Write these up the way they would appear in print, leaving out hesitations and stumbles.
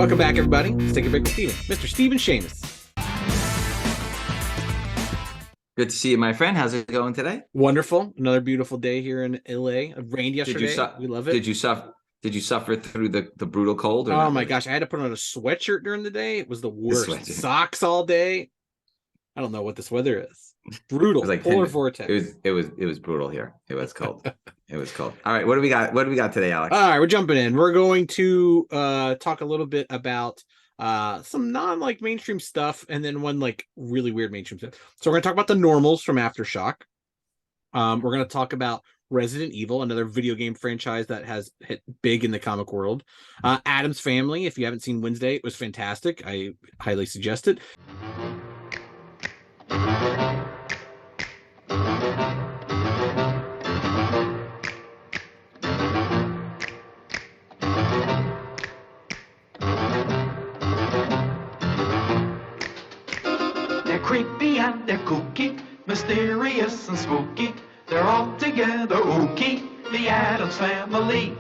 Welcome back, everybody. Let's take a break with Steven. Mr. Stephen Shamus. Good to see you, my friend. How's it going today? Wonderful. Another beautiful day here in LA. It rained yesterday. We love it. Did you suffer through the brutal cold? Oh my gosh, I had to put on a sweatshirt during the day. It was the worst. Socks all day. I don't know what this weather is. Brutal. It was like polar vortex. It was brutal here. It was cold. It was cold. All right, what do we got? What do we got today, Alex? All right, we're jumping in. We're going to talk a little bit about some mainstream stuff, and then one really weird mainstream stuff. So we're gonna talk about the normals from Aftershock. We're gonna talk about Resident Evil, another video game franchise that has hit big in the comic world. Addams Family. If you haven't seen Wednesday, it was fantastic. I highly suggest it. Creepy and they're kooky, mysterious and spooky. They're all together ooky, the Addams Family.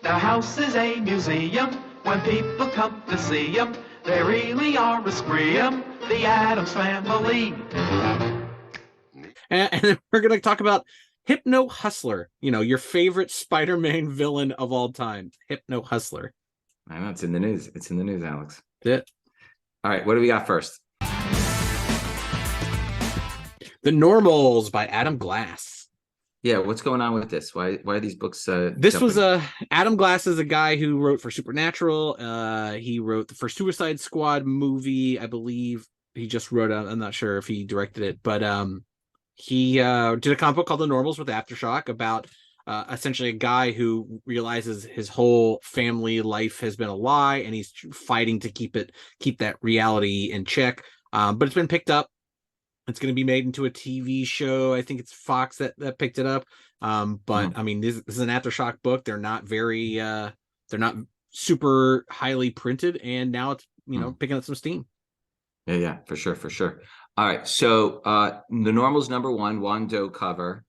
Their house is a museum. When people come to see them, they really are a scream, the Addams Family. And then we're going to talk about Hypno Hustler. You know, your favorite Spider-Man villain of all time, Hypno Hustler. I know, it's in the news. It's in the news, Alex. Yeah. All right, what do we got first? The Normals by Adam Glass. Yeah, what's going on with this? Why are these books? This was Adam Glass is a guy who wrote for Supernatural. He wrote the first Suicide Squad movie, I believe. He just wrote it. I'm not sure if he directed it, but he did a comic book called The Normals with Aftershock about essentially a guy who realizes his whole family life has been a lie, and he's fighting to keep that reality in check. But it's been picked up. It's going to be made into a TV show. I think it's Fox that picked it up. But I mean, this is an Aftershock book. They're not they're not super highly printed, and now it's picking up some steam. Yeah, for sure. All right, so The Normals #1 Wando cover.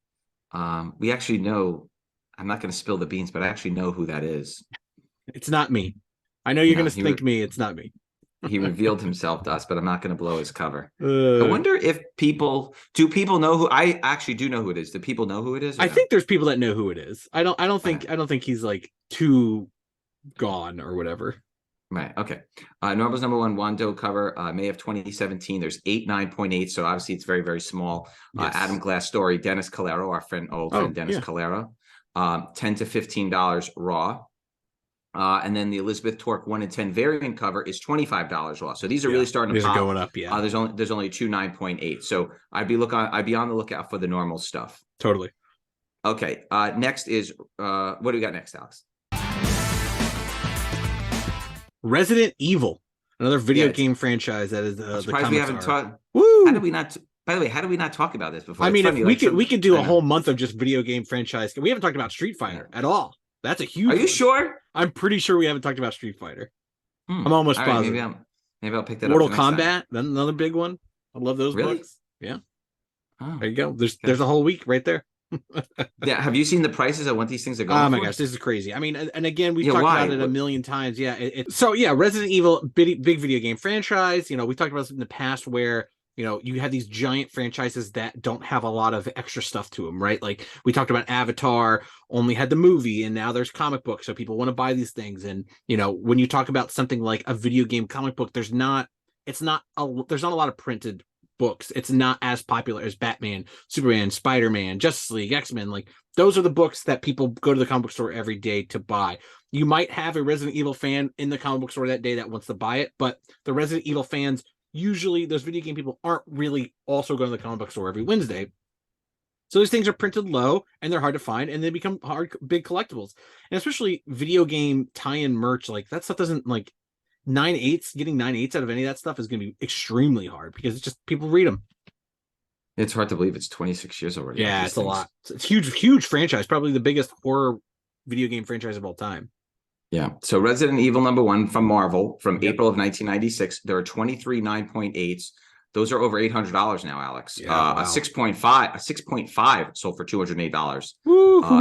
We actually know. I'm not going to spill the beans, but I actually know who that is. It's not me. I know you're going to think me. It's not me. He revealed himself to us, but I'm not going to blow his cover. I wonder if people know who. I actually do know who it is. Do people know who it is? I think there's people that know who it is. I don't think he's too gone or whatever. Right. Okay. Normals #1 Wando cover, May of 2017. There's 9.8. So obviously it's very, very small. Yes. Adam Glass story. Dennis Calero, our old friend Dennis Calero. $10 to $15 raw. And then the Elizabeth Torque 1 in 10 variant cover is $25 raw. So these are really starting to pop. These are going up. Yeah. There's only two 9.8. So I'd be on the lookout for the normal stuff. Totally. Okay. Next is what do we got next, Alex? Resident Evil, another video game franchise that is the comics we haven't talked. Woo! How did we not? By the way, how did we not talk about this before? I mean, we could do a whole month of just video game franchise. We haven't talked about Street Fighter at all. That's a huge. Are you sure? I'm pretty sure we haven't talked about Street Fighter. I'm almost positive. Right, maybe I'll pick that Mortal up. Mortal Kombat, then another big one. I love those books. Yeah. Oh, there you go. There's a whole week right there. Yeah. Have you seen the prices of what these things are going? Oh my gosh, this is crazy. I mean, and again, we've talked about it a million times. Yeah. So Resident Evil, big video game franchise. We talked about this in the past where you have these giant franchises that don't have a lot of extra stuff to them, right? Like we talked about Avatar only had the movie, and now there's comic books, so people want to buy these things. And when you talk about something like a video game comic book, there's not a lot of printed books. It's not as popular as Batman, Superman, Spider-Man, Justice League, X-Men. Like those are the books that people go to the comic book store every day to buy. You might have a Resident Evil fan in the comic book store that day that wants to buy it, but the Resident Evil fans, usually those video game people, aren't really also going to the comic book store every Wednesday. So these things are printed low and they're hard to find, and they become big collectibles. And especially video game tie-in merch, like that stuff doesn't getting 9/8 out of any of that stuff is going to be extremely hard because it's just people read them. It's hard to believe it's 26 years already. Yeah, it's a lot. It's huge franchise, probably the biggest horror video game franchise of all time. Yeah. So Resident Evil #1 from Marvel from April of 1996. There are 23 9.8s. Those are over $800 now, Alex. Yeah, wow. A 6.5 sold for $208.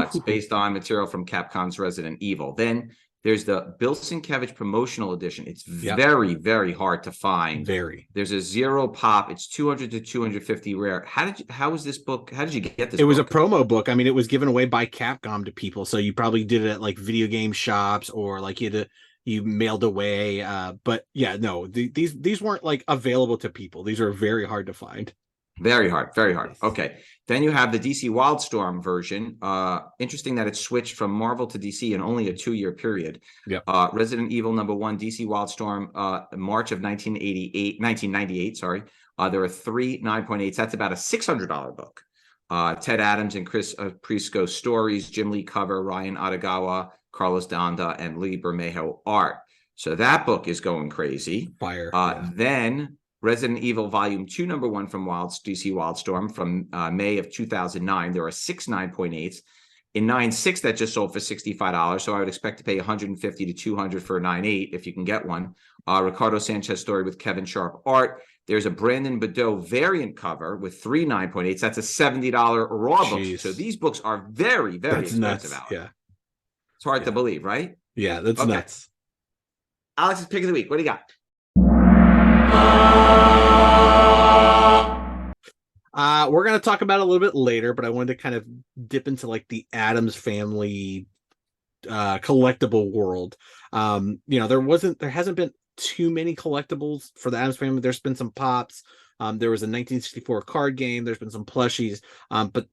It's based on material from Capcom's Resident Evil. Then There's the Bill Sienkiewicz promotional edition. It's very, very hard to find. Very. There's a zero pop. It's 200 to 250 rare. How was this book? How did you get this? It was a promo book. I mean, it was given away by Capcom to people, so you probably did it at like video game shops, or like you mailed away. But yeah, no, these weren't like available to people. These are very hard to find. Very hard, very hard. Okay. Then you have the DC Wildstorm version. Interesting that it switched from Marvel to DC in only a 2-year period. Yeah. Resident Evil #1, DC Wildstorm, March of 1998. Sorry. There are 3 9.8s. That's about a $600 book. Ted Addams and Chris Prisco stories, Jim Lee cover, Ryan Adagawa, Carlos Danda, and Lee Bermejo art. So that book is going crazy. Fire. Then Resident Evil Volume 2, #1 from DC Wildstorm from May of 2009. There are 6 9.8s. In 9.6, that just sold for $65. So I would expect to pay $150 to $200 for a 9.8 if you can get one. Ricardo Sanchez story with Kevin Sharp art. There's a Brandon Badeau variant cover with 3 9.8s. That's a $70 raw book. So these books are very, very expensive. Nuts. Yeah. It's hard to believe, right? Yeah, that's nuts. Alex's pick of the week. What do you got? We're going to talk about it a little bit later, but I wanted to kind of dip into like the Addams Family collectible world. There hasn't been too many collectibles for the Addams Family. There's been some pops. There was a 1964 card game. There's been some plushies. But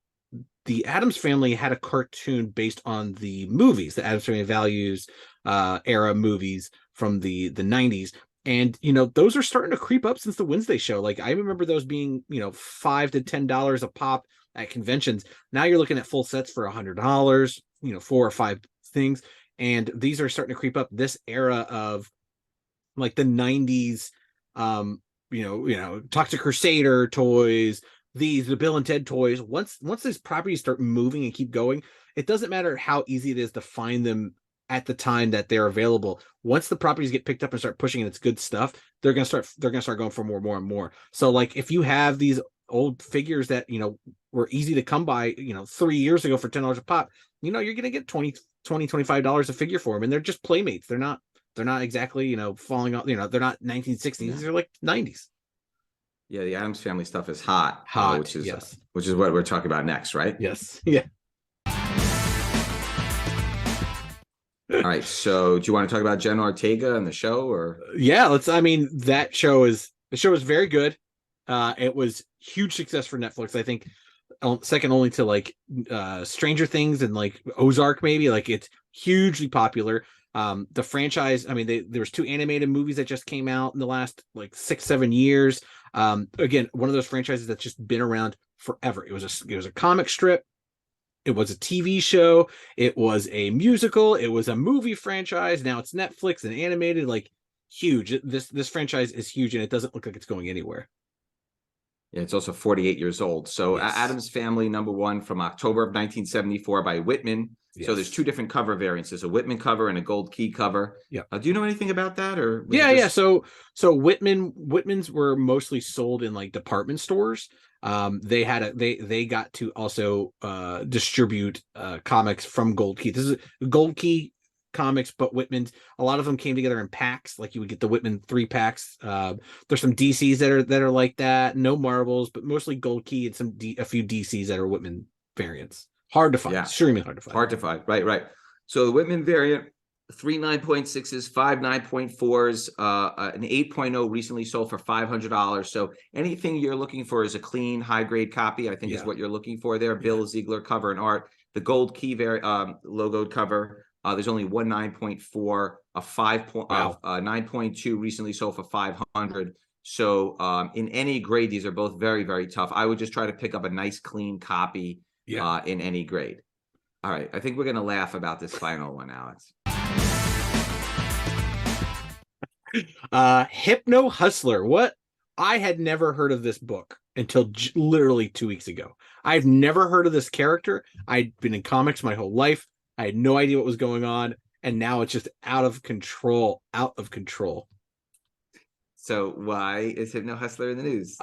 the Addams Family had a cartoon based on the movies, the Addams Family Values era movies from the 90s. And, those are starting to creep up since the Wednesday show. Like, I remember those being, $5 to $10 a pop at conventions. Now you're looking at full sets for $100, 4 or 5 things. And these are starting to creep up. This era of like the 90s, Toxic Crusader toys, the Bill and Ted toys. Once these properties start moving and keep going, it doesn't matter how easy it is to find them at the time that they're available. Once the properties get picked up and start pushing and it's good stuff, they're gonna start going for more and more. So like if you have these old figures that were easy to come by 3 years ago for $10 a pop, you're gonna get $20 $25 a figure for them, and they're just playmates. They're not exactly falling off. They're not 1960s. They're like 90s. Yeah, the Addams Family stuff is hot, which is yes. Which is what we're talking about next, right? Yes. Yeah. All right. So do you want to talk about Jen Ortega and the show, or? Yeah, that show is very good. It was huge success for Netflix. I think second only to like Stranger Things and like Ozark, maybe. Like, it's hugely popular. The franchise, there was 2 animated movies that just came out in the last like 6-7 years. Again, one of those franchises that's just been around forever. It was a comic strip. It was a TV show. It was a musical. It was a movie franchise. Now it's Netflix and animated. Like, huge. This franchise is huge, and it doesn't look like it's going anywhere. Yeah, it's also 48 years old. So yes. Addams Family #1 from October of 1974 by Whitman. Yes. So there's 2 different cover variants. There's a Whitman cover and a gold key cover. Yeah. Do you know anything about that, or? Yeah. So Whitmans were mostly sold in like department stores. They got to also distribute comics from Gold Key. This is Gold Key comics, but Whitman's, a lot of them came together in packs. Like, you would get the Whitman 3 packs. There's some DCs that are like that. No Marvels, but mostly Gold Key, and a few DCs that are Whitman variants. Hard to find. Yeah. Extremely hard to find. Hard to find. Right. So the Whitman variant, 3 9.6s, 5 9.4s, an 8.0 recently sold for $500. So anything you're looking for is a clean, high-grade copy, I think is what you're looking for there. Bill Ziegler cover and art. The Gold Key logoed cover, there's only one 9.4, a 9.2 recently sold for $500. So in any grade, these are both very, very tough. I would just try to pick up a nice, clean copy in any grade. All right. I think we're going to laugh about this final one, Alex. Hypno Hustler. What? I had never heard of this book until literally 2 weeks ago. I've never heard of this character. I'd been in comics my whole life. I had no idea what was going on, and now it's just out of control. So why is Hypno Hustler in the news?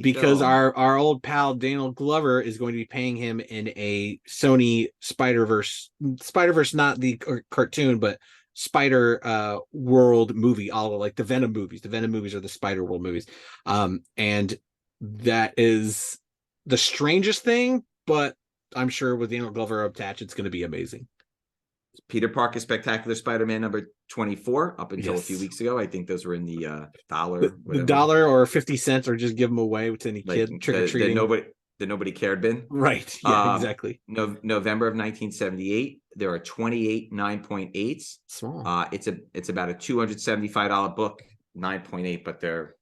Because our old pal Daniel Glover is going to be paying him in a Sony Spider-Verse, not the cartoon, but Spider World movie, all like the Venom movies. The Venom movies are the Spider World movies. And that is the strangest thing, but I'm sure with Daniel Glover attached, it's going to be amazing. Peter Parker Spectacular Spider-Man number 24 up until a few weeks ago. I think those were in the dollar, the dollar or 50 cents, or just give them away to any kid trick-or-treating. The nobody cared bin. Right. Yeah, exactly. November of 1978, there are 28 9.8s. Small. It's about a $275 book, 9.8, but they're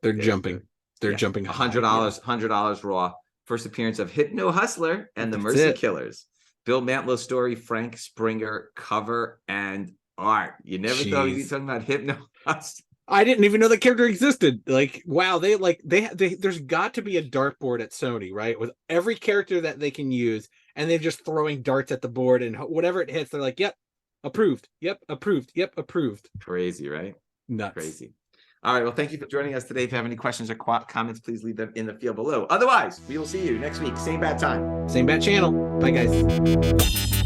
they're jumping. They're jumping $100 raw. First appearance of Hypno Hustler and the Mercy Killers. Bill Mantlow's story, Frank Springer cover and art. You never thought we'd be talking about Hypno Hustler. I didn't even know the character existed. Like, wow, they there's got to be a dartboard at Sony, right? With every character that they can use, and they're just throwing darts at the board, and whatever it hits, they're like, yep, approved. Yep, approved. Yep, approved. Crazy, right? Nuts. Crazy. All right, well, thank you for joining us today. If you have any questions or comments, please leave them in the field below. Otherwise, we will see you next week. Same bad time. Same bad channel. Bye, guys.